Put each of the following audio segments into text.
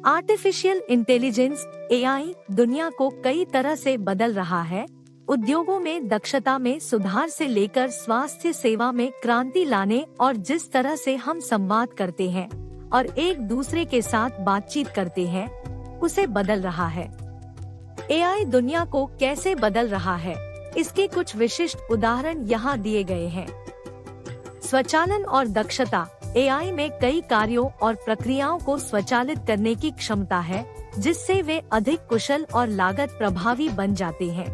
Artificial intelligence AI दुनिया को कई तरह से बदल रहा है। उद्योगों में दक्षता में सुधार से लेकर स्वास्थ्य सेवा में क्रांति लाने और जिस तरह से हम संवाद करते हैं और एक दूसरे के साथ बातचीत करते हैं उसे बदल रहा है। एआई दुनिया को कैसे बदल रहा है, इसके कुछ विशिष्ट उदाहरण यहाँ दिए गए हैं। स्वचालन और दक्षता एआई में कई कार्यों और प्रक्रियाओं को स्वचालित करने की क्षमता है, जिससे वे अधिक कुशल और लागत प्रभावी बन जाते हैं।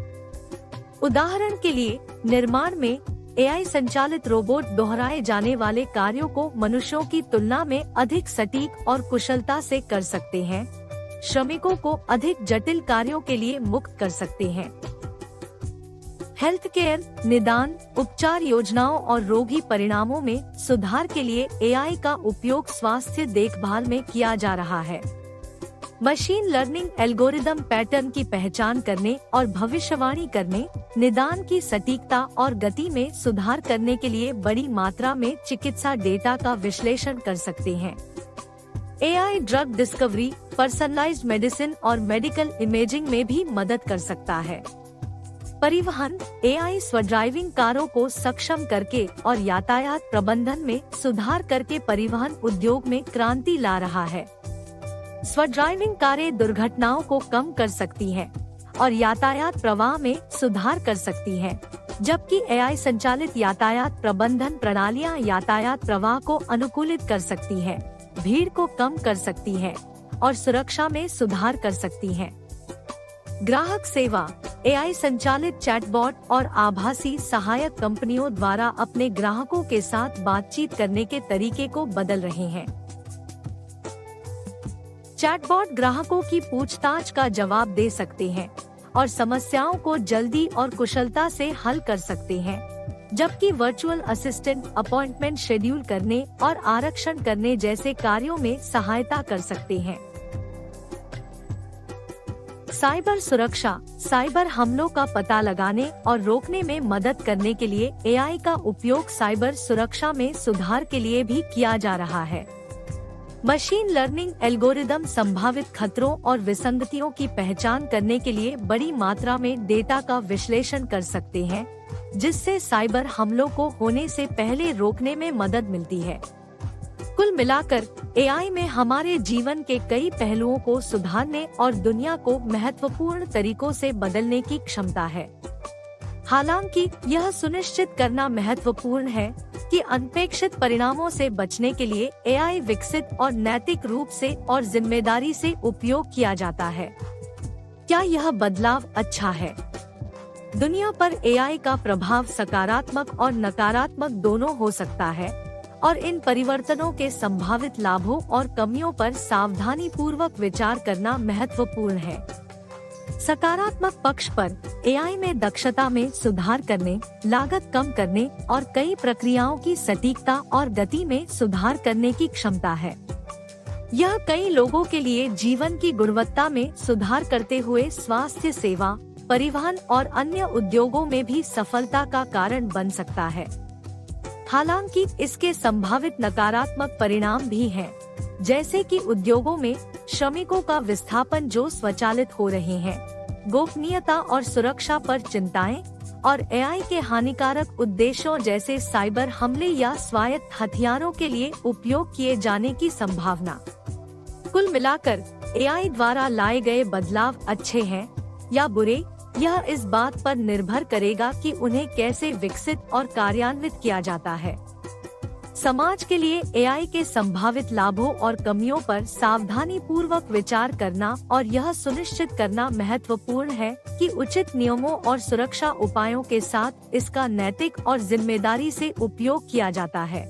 उदाहरण के लिए निर्माण में एआई संचालित रोबोट दोहराए जाने वाले कार्यों को मनुष्यों की तुलना में अधिक सटीक और कुशलता से कर सकते हैं। श्रमिकों को अधिक जटिल कार्यों के लिए मुक्त कर सकते हैं। हेल्थ केयर, निदान, उपचार योजनाओं और रोगी परिणामों में सुधार के लिए एआई का उपयोग स्वास्थ्य देखभाल में किया जा रहा है। मशीन लर्निंग एल्गोरिदम पैटर्न की पहचान करने और भविष्यवाणी करने, निदान की सटीकता और गति में सुधार करने के लिए बड़ी मात्रा में चिकित्सा डेटा का विश्लेषण कर सकते हैं। AI drug discovery, personalised medicine और मेडिकल इमेजिंग में भी मदद कर सकता है। परिवहन एआई स्वड्राइविंग कारों को सक्षम करके और यातायात प्रबंधन में सुधार करके परिवहन उद्योग में क्रांति ला रहा है। स्वड्राइविंग कारें दुर्घटनाओं को कम कर सकती हैं और यातायात प्रवाह में सुधार कर सकती हैं, जबकि एआई संचालित यातायात प्रबंधन प्रणालियां यातायात प्रवाह को अनुकूलित कर सकती हैं, भीड़ को कम कर सकती हैं और सुरक्षा में सुधार कर सकती हैं। ग्राहक सेवा एआई संचालित चैटबॉट और आभासी सहायक कंपनियों द्वारा अपने ग्राहकों के साथ बातचीत करने के तरीके को बदल रहे हैं। चैटबॉट ग्राहकों की पूछताछ का जवाब दे सकते हैं और समस्याओं को जल्दी और कुशलता से हल कर सकते हैं, जबकि वर्चुअल असिस्टेंट अपॉइंटमेंट शेड्यूल करने और आरक्षण करने जैसे कार्यों में सहायता कर सकते हैं। साइबर सुरक्षा साइबर हमलों का पता लगाने और रोकने में मदद करने के लिए एआई का उपयोग साइबर सुरक्षा में सुधार के लिए भी किया जा रहा है। मशीन लर्निंग एल्गोरिदम संभावित खतरों और विसंगतियों की पहचान करने के लिए बड़ी मात्रा में डेटा का विश्लेषण कर सकते हैं, जिससे साइबर हमलों को होने से पहले रोकने में मदद मिलती है। कुल मिलाकर एआई में हमारे जीवन के कई पहलुओं को सुधारने और दुनिया को महत्वपूर्ण तरीकों से बदलने की क्षमता है। हालांकि यह सुनिश्चित करना महत्वपूर्ण है कि अनपेक्षित परिणामों से बचने के लिए एआई विकसित और नैतिक रूप से और जिम्मेदारी से उपयोग किया जाता है। क्या यह बदलाव अच्छा है? दुनिया पर एआई का प्रभाव सकारात्मक और नकारात्मक दोनों हो सकता है और इन परिवर्तनों के संभावित लाभों और कमियों पर सावधानी पूर्वक विचार करना महत्वपूर्ण है। सकारात्मक पक्ष पर एआई में दक्षता में सुधार करने, लागत कम करने और कई प्रक्रियाओं की सटीकता और गति में सुधार करने की क्षमता है। यह कई लोगों के लिए जीवन की गुणवत्ता में सुधार करते हुए स्वास्थ्य सेवा, परिवहन और अन्य उद्योगों में भी सफलता का कारण बन सकता है। हालांकि इसके संभावित नकारात्मक परिणाम भी हैं, जैसे कि उद्योगों में श्रमिकों का विस्थापन जो स्वचालित हो रहे हैं, गोपनीयता और सुरक्षा पर चिंताएं और एआई के हानिकारक उद्देश्यों जैसे साइबर हमले या स्वायत्त हथियारों के लिए उपयोग किए जाने की संभावना। कुल मिलाकर एआई द्वारा लाए गए बदलाव अच्छे हैं या बुरे, यह इस बात पर निर्भर करेगा कि उन्हें कैसे विकसित और कार्यान्वित किया जाता है। समाज के लिए एआई के संभावित लाभों और कमियों पर सावधानी पूर्वक विचार करना और यह सुनिश्चित करना महत्वपूर्ण है कि उचित नियमों और सुरक्षा उपायों के साथ इसका नैतिक और जिम्मेदारी से उपयोग किया जाता है।